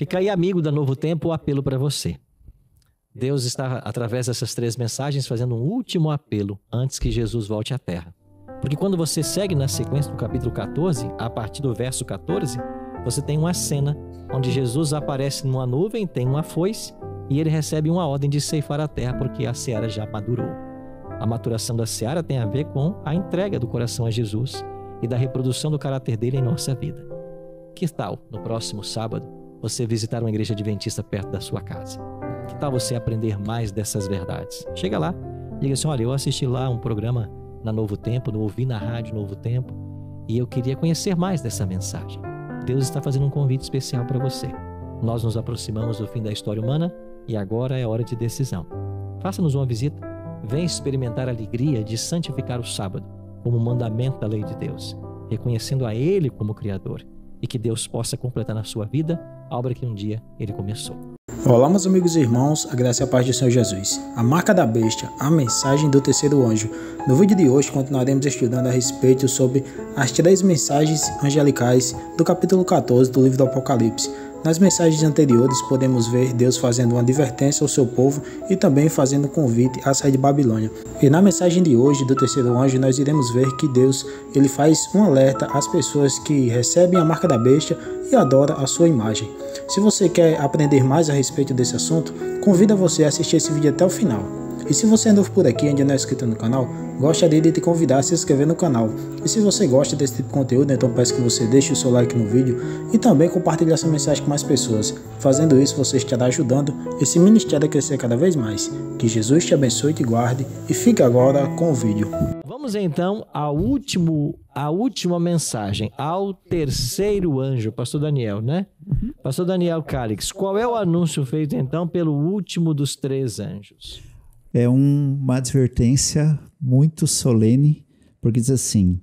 Fica aí, amigo da Novo Tempo, o apelo para você. Deus está, através dessas 3 mensagens, fazendo um último apelo antes que Jesus volte à Terra. Porque quando você segue na sequência do capítulo 14, a partir do verso 14, você tem uma cena onde Jesus aparece numa nuvem, tem uma foice, e ele recebe uma ordem de ceifar a terra porque a seara já madurou. A maturação da seara tem a ver com a entrega do coração a Jesus e da reprodução do caráter dele em nossa vida. Que tal, no próximo sábado, você visitar uma igreja adventista perto da sua casa? Que tal você aprender mais dessas verdades? Chega lá, diga assim, olha, eu assisti lá um programa na Novo Tempo, ouvi na rádio Novo Tempo, e eu queria conhecer mais dessa mensagem. Deus está fazendo um convite especial para você. Nós nos aproximamos do fim da história humana e agora é hora de decisão. Faça-nos uma visita, venha experimentar a alegria de santificar o sábado como mandamento da lei de Deus, reconhecendo a Ele como Criador, e que Deus possa completar na sua vida a obra que um dia Ele começou. Olá, meus amigos e irmãos, a graça e a paz do Senhor Jesus. A marca da besta, a mensagem do terceiro anjo. No vídeo de hoje continuaremos estudando a respeito sobre as 3 mensagens angelicais do capítulo 14 do livro do Apocalipse. Nas mensagens anteriores podemos ver Deus fazendo uma advertência ao seu povo e também fazendo um convite a sair de Babilônia. E na mensagem de hoje do terceiro anjo nós iremos ver que Deus ele faz um alerta às pessoas que recebem a marca da besta e adoram a sua imagem. Se você quer aprender mais a respeito desse assunto, convido você a assistir esse vídeo até o final. E se você é novo por aqui e ainda não é inscrito no canal, gostaria de te convidar a se inscrever no canal. E se você gosta desse tipo de conteúdo, então peço que você deixe o seu like no vídeo e também compartilhe essa mensagem com mais pessoas. Fazendo isso, você estará ajudando esse ministério a crescer cada vez mais. Que Jesus te abençoe e te guarde e fique agora com o vídeo. Vamos então à última mensagem, ao terceiro anjo, pastor Daniel, né? Pastor Daniel Calix, qual é o anúncio feito então pelo último dos 3 anjos? É uma advertência muito solene, porque diz assim: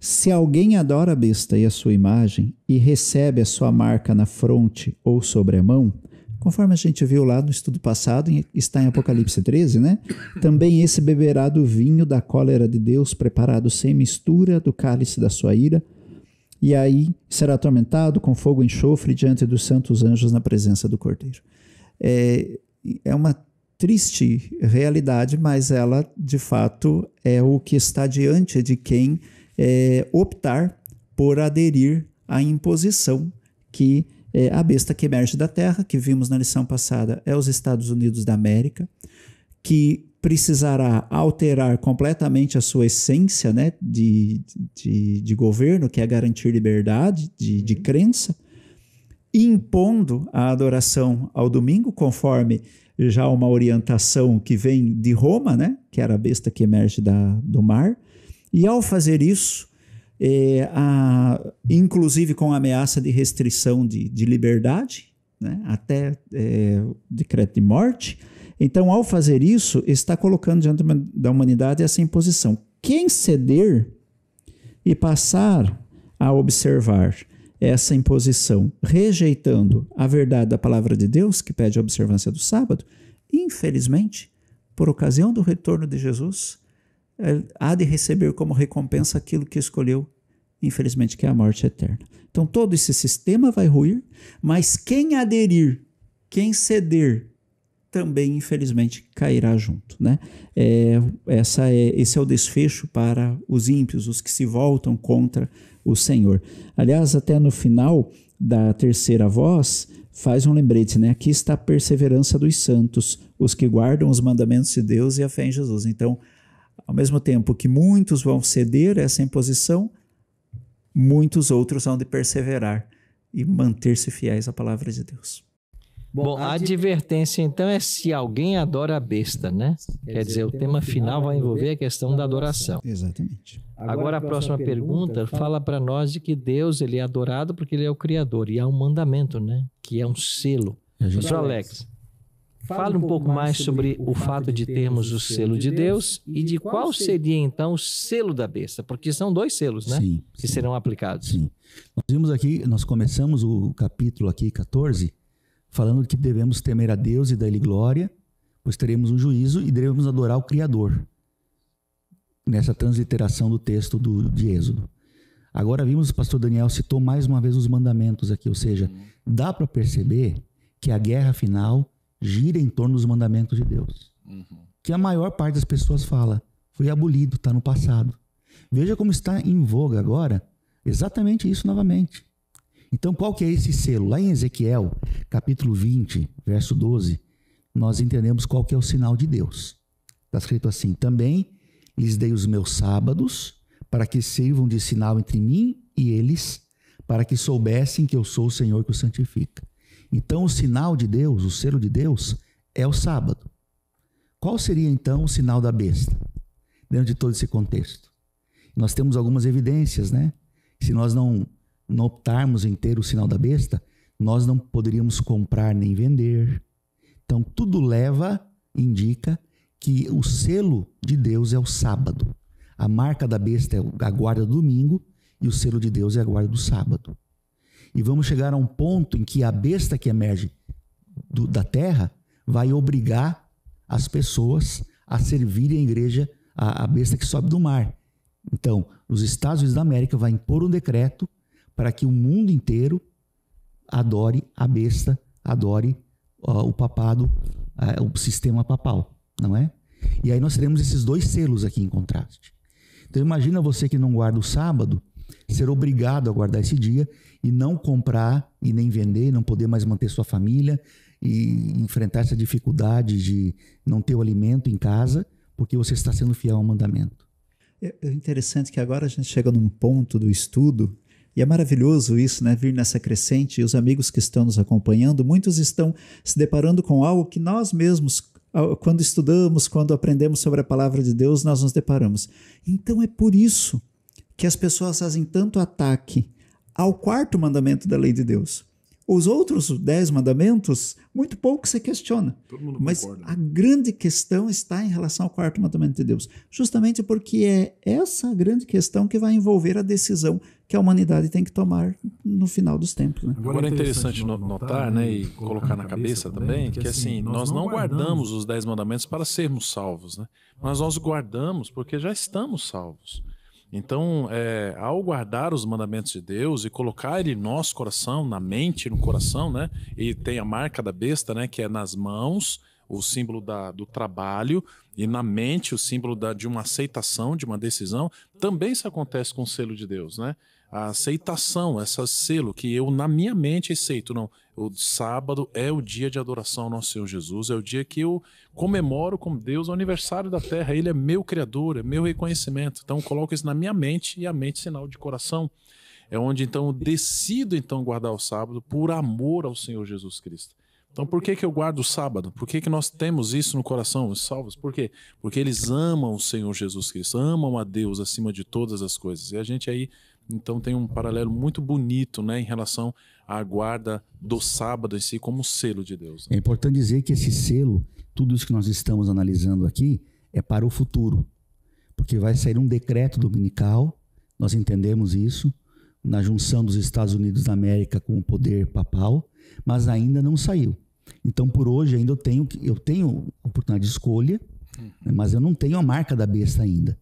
se alguém adora a besta e a sua imagem e recebe a sua marca na fronte ou sobre a mão, conforme a gente viu lá no estudo passado, está em Apocalipse 13, né? Também esse beberá do vinho da cólera de Deus, preparado sem mistura do cálice da sua ira, e aí será atormentado com fogo e enxofre diante dos santos anjos na presença do Cordeiro. É uma triste realidade, mas ela, de fato, é o que está diante de quem optar por aderir à imposição que a besta que emerge da terra, que vimos na lição passada, é os Estados Unidos da América, que precisará alterar completamente a sua essência, né, de governo, que é garantir liberdade de crença, impondo a adoração ao domingo, conforme já uma orientação que vem de Roma, né, que era a besta que emerge do mar, e ao fazer isso, inclusive com ameaça de restrição de liberdade, né, até decreto de morte. Então, ao fazer isso, está colocando diante da humanidade essa imposição. Quem ceder e passar a observar essa imposição, rejeitando a verdade da palavra de Deus, que pede a observância do sábado, infelizmente, por ocasião do retorno de Jesus, há de receber como recompensa aquilo que escolheu, infelizmente, que é a morte eterna. Então, todo esse sistema vai ruir, mas quem aderir, quem ceder, também, infelizmente, cairá junto, né? Esse é o desfecho para os ímpios, os que se voltam contra o Senhor. Aliás, até no final da terceira voz, faz um lembrete, né? Aqui está a perseverança dos santos, os que guardam os mandamentos de Deus e a fé em Jesus. Então, ao mesmo tempo que muitos vão ceder a essa imposição, muitos outros vão de perseverar e manter-se fiéis à palavra de Deus. Bom, a advertência então é se alguém adora a besta, né? Quer dizer, o tema final vai envolver a questão da adoração. Exatamente. Agora a próxima pergunta fala para nós de que Deus ele é adorado porque ele é o Criador e há um mandamento, né? Que é um selo. Professor Alex, fale um pouco mais sobre o fato de termos o selo de Deus e de qual seria então o selo da besta, porque são 2 selos, né? Sim, que serão aplicados. Sim. Nós vimos aqui, nós começamos o capítulo aqui 14 falando que devemos temer a Deus e dar-lhe glória, pois teremos um juízo e devemos adorar o Criador, nessa transliteração do texto de Êxodo. Agora vimos, o pastor Daniel citou mais uma vez os mandamentos aqui, ou seja, dá para perceber que a guerra final gira em torno dos mandamentos de Deus. Que a maior parte das pessoas fala, foi abolido, está no passado. Veja como está em voga agora, exatamente isso novamente. Então qual que é esse selo? Lá em Ezequiel, capítulo 20, verso 12, nós entendemos qual que é o sinal de Deus. Está escrito assim, também lhes dei os meus sábados, para que sirvam de sinal entre mim e eles, para que soubessem que eu sou o Senhor que os santifica. Então o sinal de Deus, o selo de Deus, é o sábado. Qual seria então o sinal da besta? Dentro de todo esse contexto. Nós temos algumas evidências, né? Se nós não optarmos em ter o sinal da besta, nós não poderíamos comprar nem vender. Então tudo indica que o selo de Deus é o sábado. A marca da besta é a guarda do domingo e o selo de Deus é a guarda do sábado. E vamos chegar a um ponto em que a besta que emerge da terra vai obrigar as pessoas a servirem a igreja, a besta que sobe do mar. Então, os Estados Unidos da América vai impor um decreto para que o mundo inteiro adore a besta, adore o papado, o sistema papal, não é? E aí nós teremos esses dois selos aqui em contraste. Então imagina você que não guarda o sábado, ser obrigado a guardar esse dia e não comprar e nem vender, não poder mais manter sua família e enfrentar essa dificuldade de não ter o alimento em casa porque você está sendo fiel ao mandamento. É interessante que agora a gente chega num ponto do estudo e é maravilhoso isso, né? Vir nessa crescente, e os amigos que estão nos acompanhando, muitos estão se deparando com algo que nós mesmos, quando estudamos, quando aprendemos sobre a palavra de Deus, nós nos deparamos. Então é por isso que as pessoas fazem tanto ataque ao quarto mandamento da lei de Deus. Os outros 10 mandamentos, muito pouco se questiona. Mas concorda. A grande questão está em relação ao quarto mandamento de Deus. Justamente porque é essa grande questão que vai envolver a decisão que a humanidade tem que tomar no final dos tempos. Né? Agora é interessante notar, né, e colocar na cabeça também, que assim, nós não guardamos os 10 mandamentos para sermos salvos, né? Mas nós guardamos porque já estamos salvos. Então, ao guardar os mandamentos de Deus e colocar ele no nosso coração, na mente, no coração, né? E tem a marca da besta, né? Que é nas mãos, o símbolo do trabalho, e na mente, o símbolo de uma aceitação, de uma decisão. Também isso acontece com o selo de Deus, né? A aceitação, esse selo que eu na minha mente aceito. Não, o sábado é o dia de adoração ao nosso Senhor Jesus, é o dia que eu comemoro com Deus o aniversário da terra. Ele é meu criador, é meu reconhecimento. Então eu coloco isso na minha mente, e a mente sinal de coração. É onde então eu decido então guardar o sábado por amor ao Senhor Jesus Cristo. Então por que eu guardo o sábado? Por que nós temos isso no coração, os salvos? Por quê? Porque eles amam o Senhor Jesus Cristo, amam a Deus acima de todas as coisas. E a gente aí então tem um paralelo muito bonito, né, em relação à guarda do sábado em si como selo de Deus. É importante dizer que esse selo, tudo isso que nós estamos analisando aqui, é para o futuro. Porque vai sair um decreto dominical, nós entendemos isso, na junção dos Estados Unidos da América com o poder papal, mas ainda não saiu. Então, por hoje, ainda eu tenho oportunidade de escolha, mas eu não tenho a marca da besta ainda.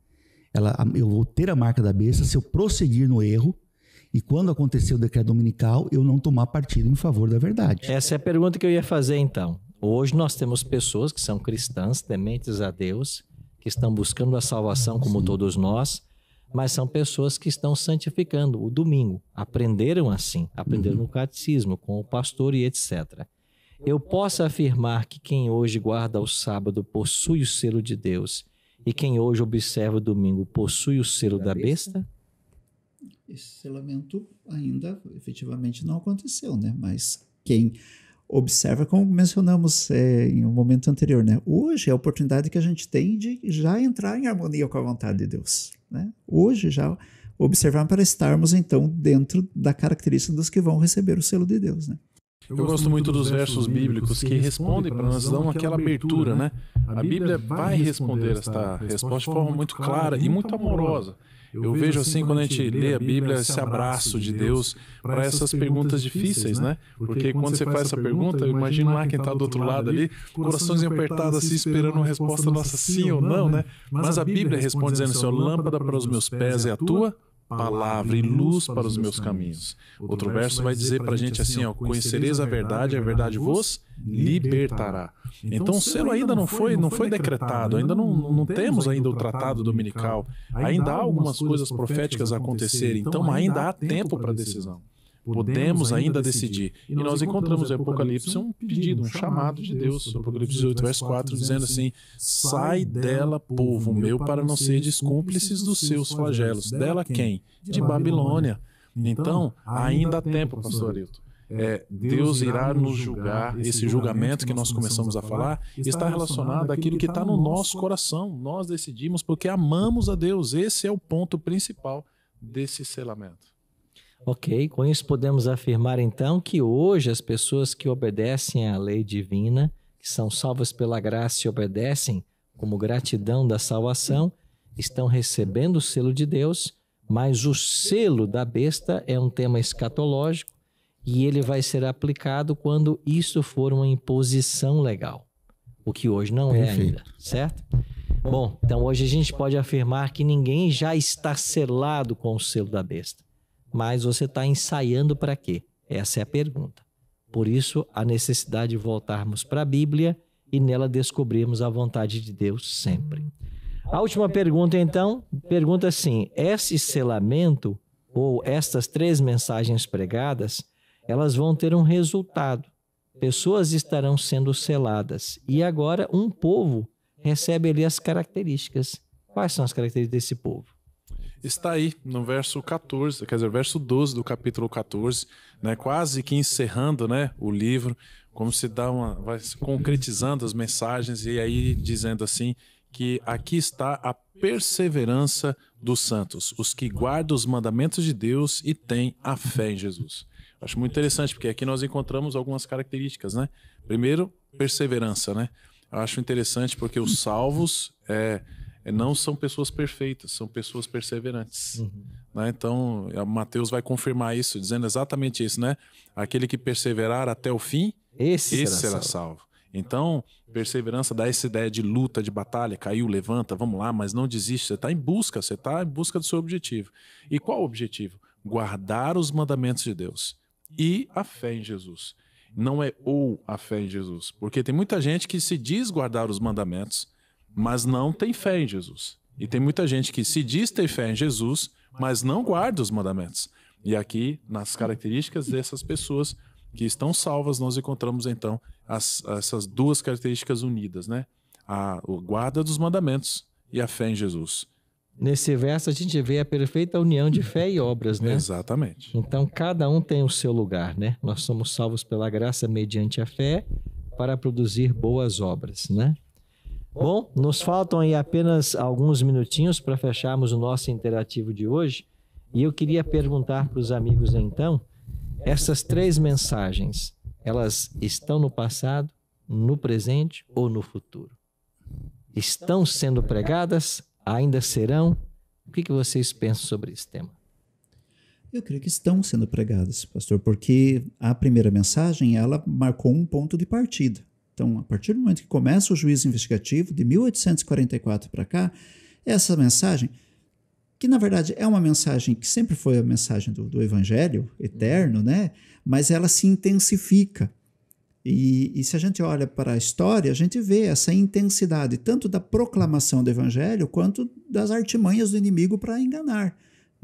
Eu vou ter a marca da besta se eu prosseguir no erro e quando acontecer o decreto dominical, eu não tomar partido em favor da verdade. Essa é a pergunta que eu ia fazer então. Hoje nós temos pessoas que são cristãs, tementes a Deus, que estão buscando a salvação como todos nós, mas são pessoas que estão santificando o domingo. Aprenderam assim, aprenderam no catecismo, com o pastor e etc. Eu posso afirmar que quem hoje guarda o sábado possui o selo de Deus e quem hoje observa o domingo possui o selo da besta? Esse selamento ainda efetivamente não aconteceu, né? Mas quem observa, como mencionamos em um momento anterior, né? Hoje é a oportunidade que a gente tem de já entrar em harmonia com a vontade de Deus, né? Hoje já observar para estarmos então dentro da característica dos que vão receber o selo de Deus, né? Eu gosto muito dos versos bíblicos que respondem para nós, dão aquela abertura, né? A Bíblia vai responder esta resposta de forma muito clara e muito amorosa. Eu vejo assim, quando a gente lê a Bíblia, esse abraço de Deus para essas perguntas difíceis, né? Porque quando você faz essa pergunta, eu imagino lá quem está do outro lado ali, corações apertados assim, esperando uma resposta nossa sim ou não, né? Mas a Bíblia responde dizendo assim, lâmpada para os meus pés é a tua palavra e luz para os meus caminhos. Outro verso vai dizer para a gente assim, ó, conhecereis a verdade vos libertará. Então o selo ainda não foi decretado, ainda não temos ainda o tratado dominical, ainda há algumas coisas proféticas a acontecerem, então ainda há tempo para decisão. Podemos ainda decidir. E nós encontramos em Apocalipse um pedido, um chamado de Deus, Apocalipse 18, verso 4, dizendo assim: sai dela, povo meu, para não serdes cúmplices dos seus flagelos. Dela quem? De Babilônia. Então, ainda há tempo, pastor Ailton. Deus irá nos julgar. Esse julgamento que nós começamos a falar está relacionado àquilo que está no nosso coração. Nós decidimos porque amamos a Deus. Esse é o ponto principal desse selamento. Ok, com isso podemos afirmar então que hoje as pessoas que obedecem à lei divina, que são salvas pela graça e obedecem como gratidão da salvação, estão recebendo o selo de Deus, mas o selo da besta é um tema escatológico e ele vai ser aplicado quando isso for uma imposição legal, o que hoje não é ainda, certo? Bom, então hoje a gente pode afirmar que ninguém já está selado com o selo da besta. Mas você está ensaiando para quê? Essa é a pergunta. Por isso, a necessidade de voltarmos para a Bíblia e nela descobrirmos a vontade de Deus sempre. A última pergunta, então, pergunta assim: esse selamento ou estas 3 mensagens pregadas, elas vão ter um resultado. Pessoas estarão sendo seladas e agora um povo recebe ali as características. Quais são as características desse povo? Está aí no verso 14, quer dizer, verso 12 do capítulo 14, né, quase que encerrando, né, o livro, como se vai se concretizando as mensagens e aí dizendo assim que aqui está a perseverança dos santos, os que guardam os mandamentos de Deus e têm a fé em Jesus. Acho muito interessante porque aqui nós encontramos algumas características, né? Primeiro, perseverança, né? Eu acho interessante porque os salvos não são pessoas perfeitas, são pessoas perseverantes. Né? Então, Mateus vai confirmar isso, dizendo exatamente isso, né? Aquele que perseverar até o fim, esse será salvo. Então, perseverança dá essa ideia de luta, de batalha, caiu, levanta, vamos lá, mas não desiste, você está em busca do seu objetivo. E qual o objetivo? Guardar os mandamentos de Deus e a fé em Jesus. Não é ou a fé em Jesus, porque tem muita gente que se diz guardar os mandamentos, mas não tem fé em Jesus. E tem muita gente que se diz ter fé em Jesus, mas não guarda os mandamentos. E aqui, nas características dessas pessoas que estão salvas, nós encontramos então essas 2 características unidas, né? A guarda dos mandamentos e a fé em Jesus. Nesse verso a gente vê a perfeita união de fé e obras, né? Exatamente. Então cada um tem o seu lugar, né? Nós somos salvos pela graça mediante a fé para produzir boas obras, né? Bom, nos faltam aí apenas alguns minutinhos para fecharmos o nosso interativo de hoje e eu queria perguntar para os amigos então, essas 3 mensagens, elas estão no passado, no presente ou no futuro? Estão sendo pregadas? Ainda serão? O que vocês pensam sobre esse tema? Eu creio que estão sendo pregadas, pastor, porque a primeira mensagem, ela marcou um ponto de partida. Então, a partir do momento que começa o juízo investigativo, de 1844 para cá, essa mensagem, que na verdade é uma mensagem que sempre foi a mensagem do Evangelho eterno, né? Mas ela se intensifica. E se a gente olha para a história, a gente vê essa intensidade, tanto da proclamação do Evangelho, quanto das artimanhas do inimigo para enganar.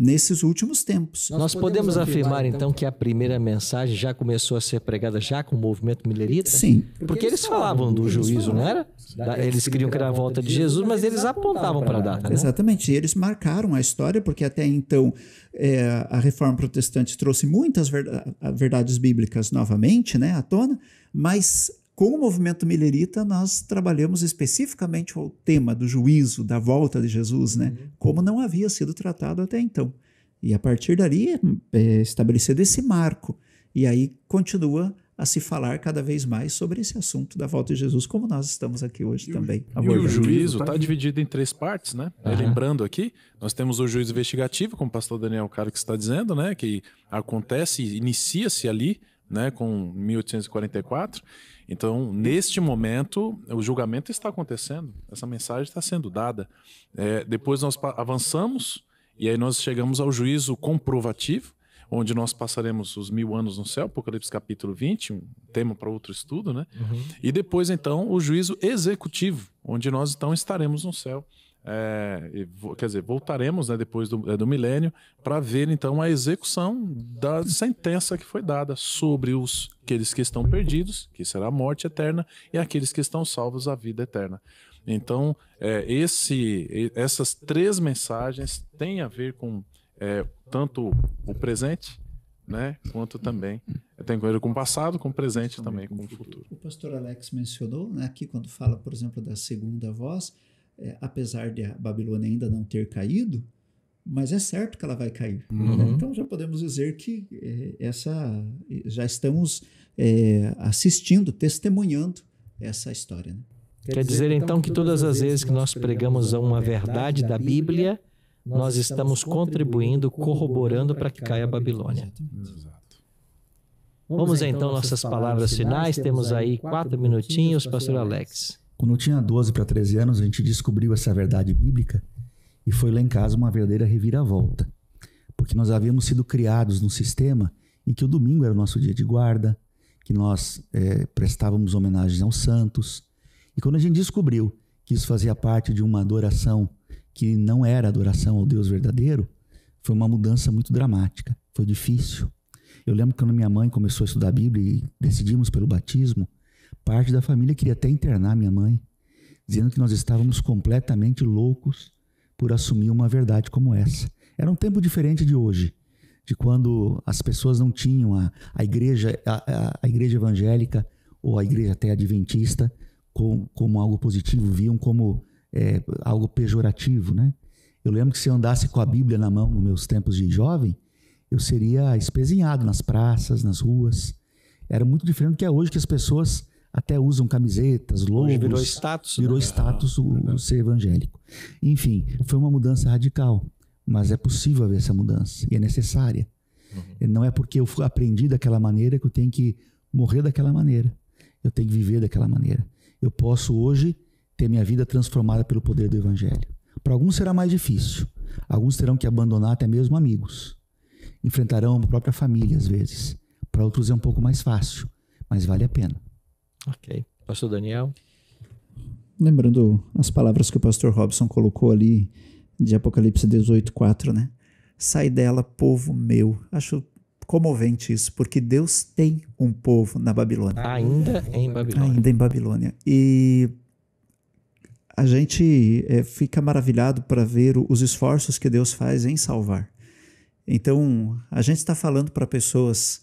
Nesses últimos tempos. Nós podemos afirmar, então, que a primeira mensagem já começou a ser pregada já com o movimento milerita? Sim. Porque eles falavam do juízo, não era? Eles queriam que era a volta de Jesus, mas eles apontavam para a data, né? Exatamente. E eles marcaram a história, porque até então a Reforma Protestante trouxe muitas verdades bíblicas novamente, né, à tona, mas com o movimento milerita, nós trabalhamos especificamente o tema do juízo, da volta de Jesus, né? Como não havia sido tratado até então. E a partir dali é estabelecido esse marco. E aí continua a se falar cada vez mais sobre esse assunto da volta de Jesus, como nós estamos aqui hoje também. E o juízo está dividido em 3 partes, né? Lembrando aqui, nós temos o juízo investigativo, como o pastor Daniel Caro que está dizendo, né? Que acontece, inicia-se ali, né? Com 1844. Então, neste momento, o julgamento está acontecendo, essa mensagem está sendo dada. Depois nós avançamos E aí nós chegamos ao juízo comprovativo, onde nós passaremos os 1000 anos no céu, Apocalipse capítulo 20, um tema para outro estudo, né? E depois, então, o juízo executivo, onde nós, então, estaremos no céu. Quer dizer, voltaremos, né, depois do milênio, para ver, então, a execução da sentença que foi dada sobre aqueles que estão perdidos, que será a morte eterna, e aqueles que estão salvos, a vida eterna. Então, essas 3 mensagens têm a ver com tanto o presente, né, quanto também tem a ver com o passado, com o presente também, com o futuro. O pastor Alex mencionou, né, aqui quando fala, por exemplo, da segunda voz, apesar de a Babilônia ainda não ter caído, mas é certo que ela vai cair. Né? Então já podemos dizer que já estamos assistindo, testemunhando essa história. Né? Quer dizer, então, que todas as vezes que nós pregamos uma verdade da Bíblia, nós estamos contribuindo, corroborando para que caia a Babilônia. Exato. Vamos então nossas palavras finais. Temos aí 4 minutinhos, pastor Alex. Quando eu tinha 12 para 13 anos, a gente descobriu essa verdade bíblica e foi lá em casa uma verdadeira reviravolta. Porque nós havíamos sido criados num sistema em que o domingo era o nosso dia de guarda, que nós prestávamos homenagens aos santos. E quando a gente descobriu que isso fazia parte de uma adoração que não era adoração ao Deus verdadeiro, foi uma mudança muito dramática, foi difícil. Eu lembro que quando minha mãe começou a estudar a Bíblia e decidimos pelo batismo, parte da família queria até internar minha mãe, dizendo que nós estávamos completamente loucos por assumir uma verdade como essa. Era um tempo diferente de hoje, de quando as pessoas não tinham a igreja evangélica ou a igreja até adventista como algo positivo, viam como algo pejorativo, né? Eu lembro que se eu andasse com a Bíblia na mão nos meus tempos de jovem, eu seria espezinhado nas praças, nas ruas. Era muito diferente do que é hoje, que as pessoas até usam camisetas, logos. Virou status. Virou status o ser evangélico. Enfim, foi uma mudança radical, mas é possível haver essa mudança e é necessária. Não é porque eu aprendi daquela maneira que eu tenho que morrer daquela maneira. Eu tenho que viver daquela maneira. Eu posso hoje ter minha vida transformada pelo poder do Evangelho. Para alguns será mais difícil. Alguns terão que abandonar até mesmo amigos. Enfrentarão a própria família às vezes. Para outros é um pouco mais fácil, mas vale a pena. Ok. Pastor Daniel? Lembrando as palavras que o pastor Robson colocou ali de Apocalipse 18:4, né? Sai dela, povo meu. Acho comovente isso, porque Deus tem um povo na Babilônia. Ainda em Babilônia. Ainda em Babilônia. E a gente fica maravilhado para ver os esforços que Deus faz em salvar. Então, a gente está falando para pessoas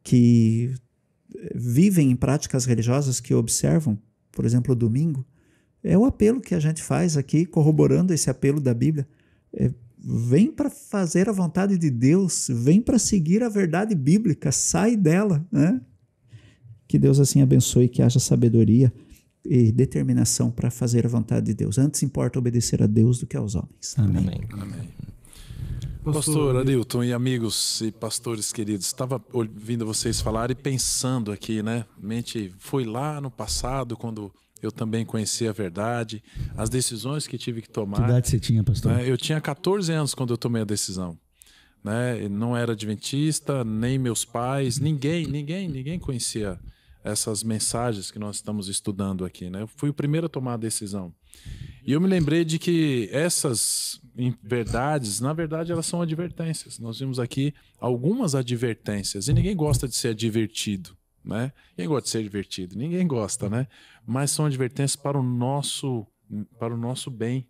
que vivem em práticas religiosas, que observam, por exemplo, o domingo. É o apelo que a gente faz aqui, corroborando esse apelo da Bíblia. Vem para fazer a vontade de Deus, vem para seguir a verdade bíblica, sai dela, né? Que Deus assim abençoe, que haja sabedoria e determinação para fazer a vontade de Deus. Antes importa obedecer a Deus do que aos homens. Amém. Amém. Pastor Arilton e amigos e pastores queridos, estava ouvindo vocês falar e pensando aqui, né? Mente foi lá no passado, quando eu também conheci a verdade, as decisões que tive que tomar. Que idade você tinha, pastor? Né? Eu tinha 14 anos quando eu tomei a decisão. Né? Não era adventista, nem meus pais, ninguém conhecia essas mensagens que nós estamos estudando aqui. Né? Eu fui o primeiro a tomar a decisão. E eu me lembrei de que essas verdades, na verdade, elas são advertências. Nós vimos aqui algumas advertências. E ninguém gosta de ser advertido, né? Ninguém gosta de ser divertido, ninguém gosta, né? Mas são advertências para o nosso bem.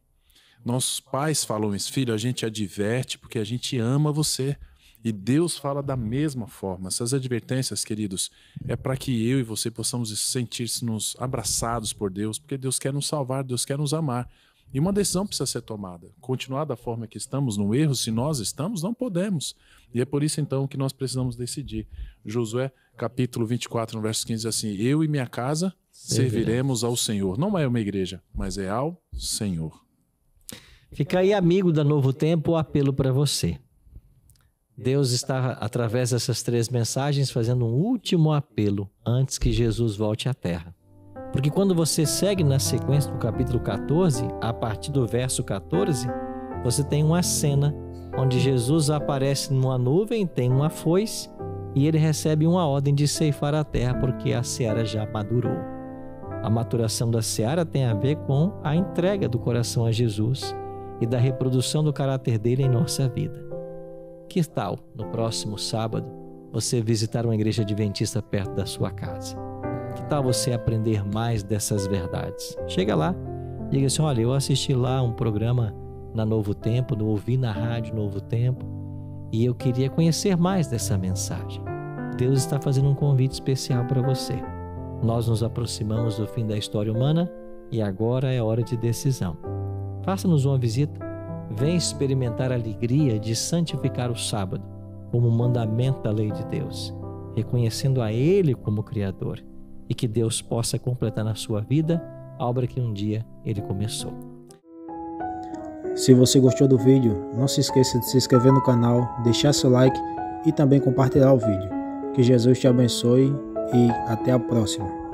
Nossos pais falam isso: filho, a gente adverte porque a gente ama você. E Deus fala da mesma forma. Essas advertências, queridos, é para que eu e você possamos sentir-nos abraçados por Deus, porque Deus quer nos salvar, Deus quer nos amar. E uma decisão precisa ser tomada. Continuar da forma que estamos no erro, se nós estamos, não podemos. E é por isso, então, que nós precisamos decidir. Josué, capítulo 24, no verso 15, diz assim: eu e minha casa serviremos ao Senhor. Não é uma igreja, mas é ao Senhor. Fica aí, amigo da Novo Tempo, o apelo para você. Deus está, através dessas 3 mensagens, fazendo um último apelo antes que Jesus volte à Terra. Porque quando você segue na sequência do capítulo 14, a partir do verso 14, você tem uma cena onde Jesus aparece numa nuvem, tem uma foice, e ele recebe uma ordem de ceifar a terra, porque a seara já madurou. A maturação da seara tem a ver com a entrega do coração a Jesus e da reprodução do caráter dele em nossa vida. Que tal, no próximo sábado, você visitar uma igreja adventista perto da sua casa? Que tal você aprender mais dessas verdades? Chega lá, diga assim: olha, eu assisti lá um programa na Novo Tempo, ouvi na rádio Novo Tempo, e eu queria conhecer mais dessa mensagem. Deus está fazendo um convite especial para você. Nós nos aproximamos do fim da história humana e agora é hora de decisão. Faça-nos uma visita, venha experimentar a alegria de santificar o sábado como mandamento da lei de Deus, reconhecendo a Ele como Criador, e que Deus possa completar na sua vida a obra que um dia Ele começou. Se você gostou do vídeo, não se esqueça de se inscrever no canal, deixar seu like e também compartilhar o vídeo. Que Jesus te abençoe e até a próxima.